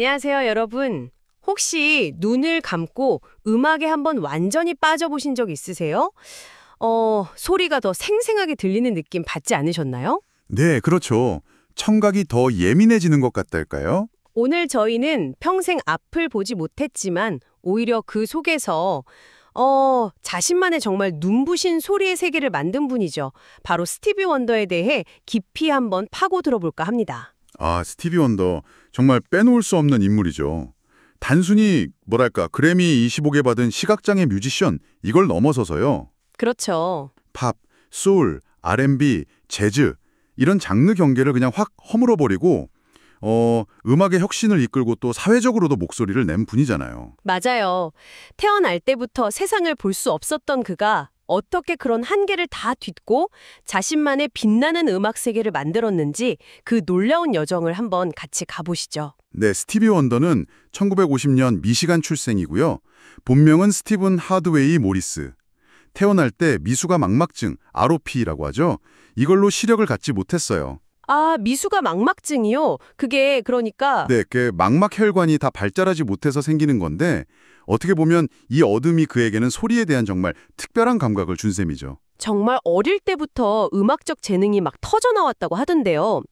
안녕하세요, 여러분. 혹시 눈을 감고 음악에 한번 완전히 빠져보신 적 있으세요? 소리가 더 생생하게 들리는 느낌 받지 않으셨나요? 네, 그렇죠. 청각이 더 예민해지는 것 같달까요? 오늘 저희는 평생 앞을 보지 못했지만 오히려 그 속에서 자신만의 정말 눈부신 소리의 세계를 만든 분이죠. 바로 스티비 원더에 대해 깊이 한번 파고 들어볼까 합니다. 아, 스티비 원더 정말 빼놓을 수 없는 인물이죠. 단순히 뭐랄까 그래미 25개 받은 시각장애 뮤지션 이걸 넘어서서요. 그렇죠. 팝, 소울, R&B, 재즈 이런 장르 경계를 그냥 확 허물어버리고 음악의 혁신을 이끌고 또 사회적으로도 목소리를 낸 분이잖아요. 맞아요. 태어날 때부터 세상을 볼 수 없었던 그가 어떻게 그런 한계를 다 딛고 자신만의 빛나는 음악 세계를 만들었는지 그 놀라운 여정을 한번 같이 가보시죠. 네, 스티비 원더는 1950년 미시간 출생이고요. 본명은 스티븐 하드웨이 모리스. 태어날 때 미수가 망막증, ROP라고 하죠. 이걸로 시력을 갖지 못했어요. 아, 미수가 망막증이요? 그게 그러니까 네, 망막 혈관이 다 발달하지 못해서 생기는 건데 어떻게 보면 이 어둠이 그에게는 소리에 대한 정말 특별한 감각을 준 셈이죠. 정말 어릴 때부터 음악적 재능이 막 터져나왔다고 하던데요.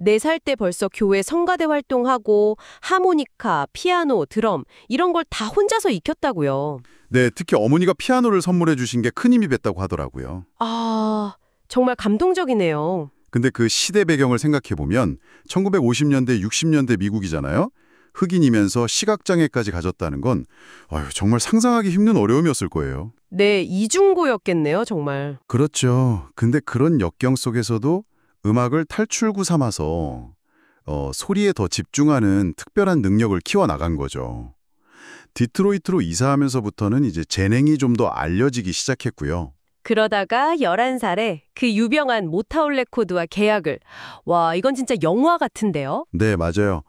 4살 때 벌써 교회 성가대 활동하고 하모니카, 피아노, 드럼 이런 걸 다 혼자서 익혔다고요. 네, 특히 어머니가 피아노를 선물해 주신 게 큰 힘이 됐다고 하더라고요. 아, 정말 감동적이네요. 근데 그 시대 배경을 생각해 보면 1950년대, 60년대 미국이잖아요. 흑인이면서 시각장애까지 가졌다는 건 정말 상상하기 힘든 어려움이었을 거예요. 네, 이중고였겠네요, 정말. 그렇죠. 근데 그런 역경 속에서도 음악을 탈출구 삼아서 소리에 더 집중하는 특별한 능력을 키워나간 거죠. 디트로이트로 이사하면서부터는 이제 재능이 좀 더 알려지기 시작했고요. 그러다가 11살에 그 유명한 모타운 레코드와 계약을. 와, 이건 진짜 영화 같은데요? 네, 맞아요.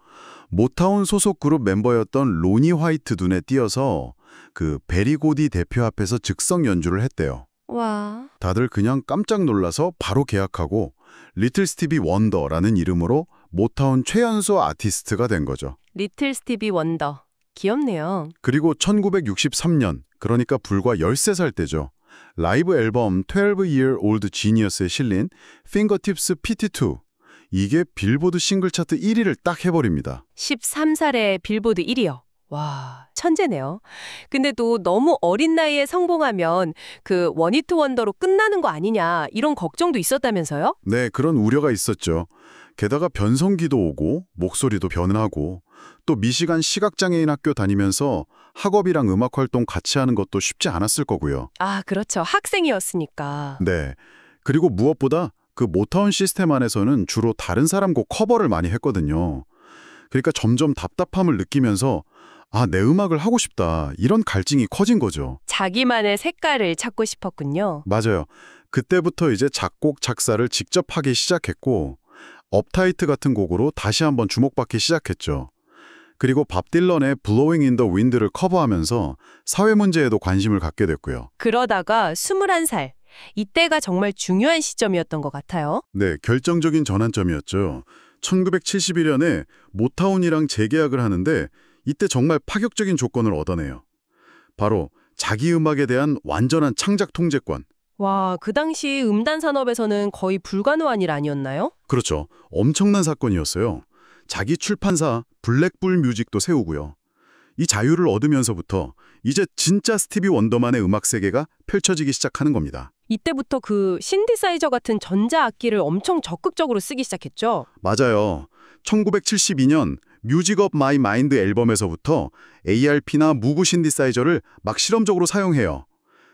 모타운 소속 그룹 멤버였던 로니 화이트 눈에 띄어서 그 베리 고디 대표 앞에서 즉석 연주를 했대요. 와. 다들 그냥 깜짝 놀라서 바로 계약하고 리틀 스티비 원더라는 이름으로 모타운 최연소 아티스트가 된 거죠. 리틀 스티비 원더. 귀엽네요. 그리고 1963년, 그러니까 불과 13살 때죠. 라이브 앨범 12 Year Old Genius에 실린 Fingertips PT2. 이게 빌보드 싱글 차트 1위를 딱 해버립니다. 13살에 빌보드 1위요. 와, 천재네요. 근데 또 너무 어린 나이에 성공하면 그 원히트 원더로 끝나는 거 아니냐 이런 걱정도 있었다면서요? 네, 그런 우려가 있었죠. 게다가 변성기도 오고 목소리도 변하고 또 미시간 시각장애인 학교 다니면서 학업이랑 음악 활동 같이 하는 것도 쉽지 않았을 거고요. 아, 그렇죠. 학생이었으니까. 네. 그리고 무엇보다 그 모타운 시스템 안에서는 주로 다른 사람 곡 커버를 많이 했거든요. 그러니까 점점 답답함을 느끼면서 내 음악을 하고 싶다. 이런 갈증이 커진 거죠. 자기만의 색깔을 찾고 싶었군요. 맞아요. 그때부터 이제 작곡, 작사를 직접 하기 시작했고 업타이트 같은 곡으로 다시 한번 주목받기 시작했죠. 그리고 밥 딜런의 Blowing in the Wind를 커버하면서 사회 문제에도 관심을 갖게 됐고요. 그러다가 21살. 이때가 정말 중요한 시점이었던 것 같아요. 네, 결정적인 전환점이었죠. 1971년에 모타운이랑 재계약을 하는데 이때 정말 파격적인 조건을 얻어내요. 바로 자기 음악에 대한 완전한 창작 통제권. 와, 그 당시 음반 산업에서는 거의 불가능한 일 아니었나요? 그렇죠. 엄청난 사건이었어요. 자기 출판사 블랙불 뮤직도 세우고요. 이 자유를 얻으면서부터 이제 진짜 스티비 원더만의 음악 세계가 펼쳐지기 시작하는 겁니다. 이때부터 그 신디사이저 같은 전자악기를 엄청 적극적으로 쓰기 시작했죠. 맞아요. 1972년 뮤직 업 마이 마인드 앨범에서부터 ARP나 무구 신디사이저를 막 실험적으로 사용해요.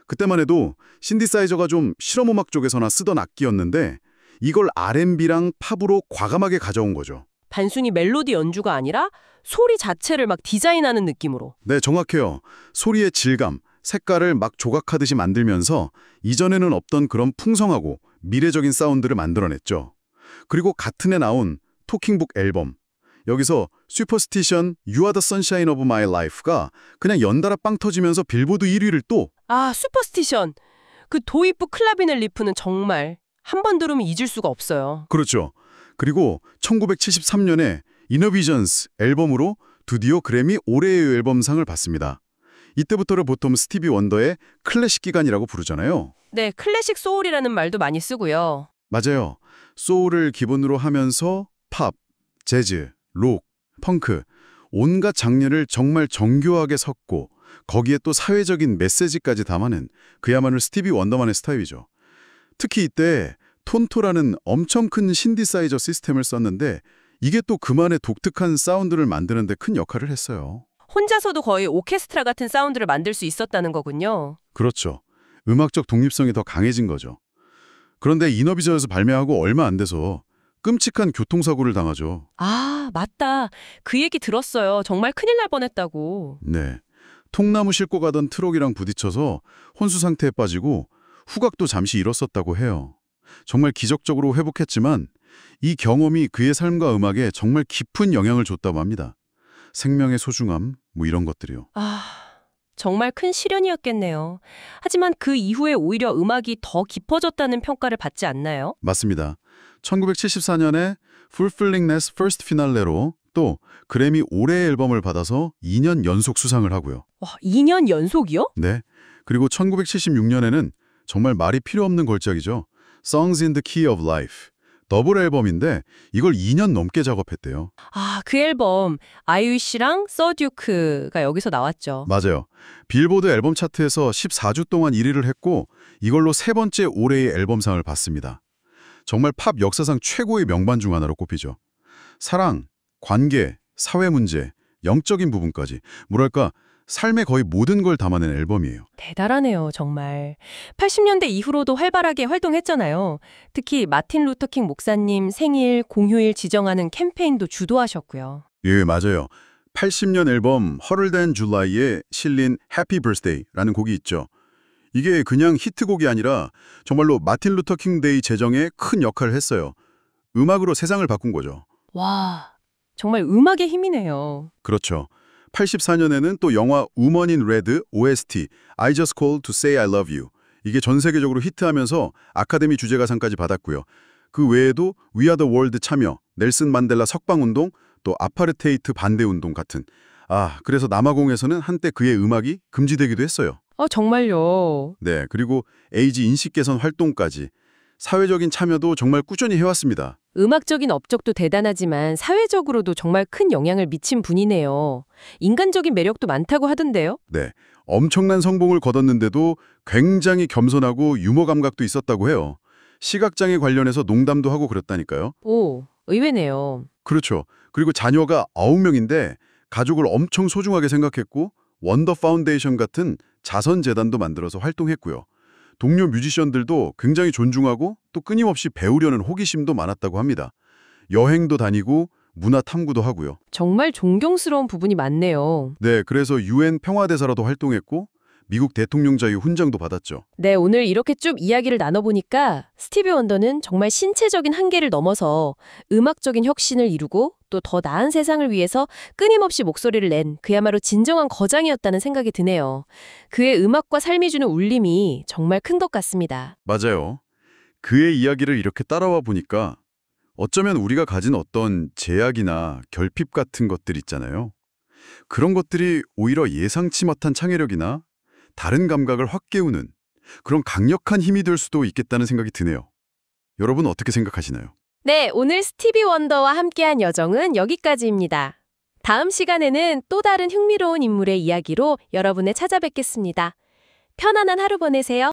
그때만 해도 신디사이저가 좀 실험음악 쪽에서나 쓰던 악기였는데 이걸 R&B랑 팝으로 과감하게 가져온 거죠. 단순히 멜로디 연주가 아니라 소리 자체를 막 디자인하는 느낌으로. 네, 정확해요. 소리의 질감, 색깔을 막 조각하듯이 만들면서 이전에는 없던 그런 풍성하고 미래적인 사운드를 만들어냈죠. 그리고 같은 해 나온 토킹북 앨범. 여기서 슈퍼스티션 You Are the Sunshine of My Life가 그냥 연달아 빵 터지면서 빌보드 1위를 또 아, 슈퍼스티션. 그 도입부 클라비넬 리프는 정말 한 번 들으면 잊을 수가 없어요. 그렇죠. 그리고 1973년에 이너비전스 앨범으로 드디어 그래미 올해의 앨범상을 받습니다. 이때부터를 보통 스티비 원더의 클래식 기간이라고 부르잖아요. 네, 클래식 소울이라는 말도 많이 쓰고요. 맞아요. 소울을 기본으로 하면서 팝, 재즈, 록, 펑크, 온갖 장르를 정말 정교하게 섞고 거기에 또 사회적인 메시지까지 담아낸 그야말로 스티비 원더만의 스타일이죠. 특히 이때 톤토라는 엄청 큰 신디사이저 시스템을 썼는데 이게 또 그만의 독특한 사운드를 만드는 데 큰 역할을 했어요. 혼자서도 거의 오케스트라 같은 사운드를 만들 수 있었다는 거군요. 그렇죠. 음악적 독립성이 더 강해진 거죠. 그런데 이너비저에서 발매하고 얼마 안 돼서 끔찍한 교통사고를 당하죠. 아, 맞다. 그 얘기 들었어요. 정말 큰일 날 뻔했다고. 네. 통나무 싣고 가던 트럭이랑 부딪혀서 혼수 상태에 빠지고 후각도 잠시 잃었었다고 해요. 정말 기적적으로 회복했지만 이 경험이 그의 삶과 음악에 정말 깊은 영향을 줬다고 합니다. 생명의 소중함, 뭐 이런 것들이요. 아, 정말 큰 시련이었겠네요. 하지만 그 이후에 오히려 음악이 더 깊어졌다는 평가를 받지 않나요? 맞습니다. 1974년에 Fulfillingness First Finale로 또 그래미 올해의 앨범을 받아서 2년 연속 수상을 하고요. 와, 2년 연속이요? 네. 그리고 1976년에는 정말 말이 필요 없는 걸작이죠. Songs in the Key of Life. 더블 앨범인데 이걸 2년 넘게 작업했대요. 아, 그 앨범 아이유 씨랑 서듀크가 여기서 나왔죠. 맞아요. 빌보드 앨범 차트에서 14주 동안 1위를 했고 이걸로 세 번째 올해의 앨범상을 받습니다. 정말 팝 역사상 최고의 명반 중 하나로 꼽히죠. 사랑, 관계, 사회 문제, 영적인 부분까지 뭐랄까 삶의 거의 모든 걸 담아낸 앨범이에요. 대단하네요, 정말. 80년대 이후로도 활발하게 활동했잖아요. 특히 마틴 루터킹 목사님 생일, 공휴일 지정하는 캠페인도 주도하셨고요. 예, 맞아요. 80년 앨범 Hotter Than July에 실린 Happy Birthday라는 곡이 있죠. 이게 그냥 히트곡이 아니라 정말로 마틴 루터킹 데이 제정에 큰 역할을 했어요. 음악으로 세상을 바꾼 거죠. 와, 정말 음악의 힘이네요. 그렇죠. 84년에는 또 영화 Woman in Red OST I Just Called to Say I Love You 이게 전 세계적으로 히트하면서 아카데미 주제가상까지 받았고요. 그 외에도 We Are the World 참여, 넬슨 만델라 석방운동, 또 아파르테이트 반대운동 같은 그래서 남아공에서는 한때 그의 음악이 금지되기도 했어요. 정말요. 네, 그리고 에이즈 인식 개선 활동까지 사회적인 참여도 정말 꾸준히 해왔습니다. 음악적인 업적도 대단하지만 사회적으로도 정말 큰 영향을 미친 분이네요. 인간적인 매력도 많다고 하던데요. 네, 엄청난 성공을 거뒀는데도 굉장히 겸손하고 유머 감각도 있었다고 해요. 시각장애 관련해서 농담도 하고 그랬다니까요. 오, 의외네요. 그렇죠. 그리고 자녀가 9명인데 가족을 엄청 소중하게 생각했고 원더 파운데이션 같은 자선재단도 만들어서 활동했고요. 동료 뮤지션들도 굉장히 존중하고 또 끊임없이 배우려는 호기심도 많았다고 합니다. 여행도 다니고 문화 탐구도 하고요. 정말 존경스러운 부분이 많네요. 네, 그래서 UN 평화대사로도 활동했고 미국 대통령 자유 훈장도 받았죠. 네, 오늘 이렇게 쭉 이야기를 나눠보니까 스티비 원더는 정말 신체적인 한계를 넘어서 음악적인 혁신을 이루고 또 더 나은 세상을 위해서 끊임없이 목소리를 낸 그야말로 진정한 거장이었다는 생각이 드네요. 그의 음악과 삶이 주는 울림이 정말 큰 것 같습니다. 맞아요. 그의 이야기를 이렇게 따라와 보니까 어쩌면 우리가 가진 어떤 제약이나 결핍 같은 것들 있잖아요. 그런 것들이 오히려 예상치 못한 창의력이나 다른 감각을 확 깨우는 그런 강력한 힘이 될 수도 있겠다는 생각이 드네요. 여러분 어떻게 생각하시나요? 네, 오늘 스티비 원더와 함께한 여정은 여기까지입니다. 다음 시간에는 또 다른 흥미로운 인물의 이야기로 여러분을 찾아뵙겠습니다. 편안한 하루 보내세요.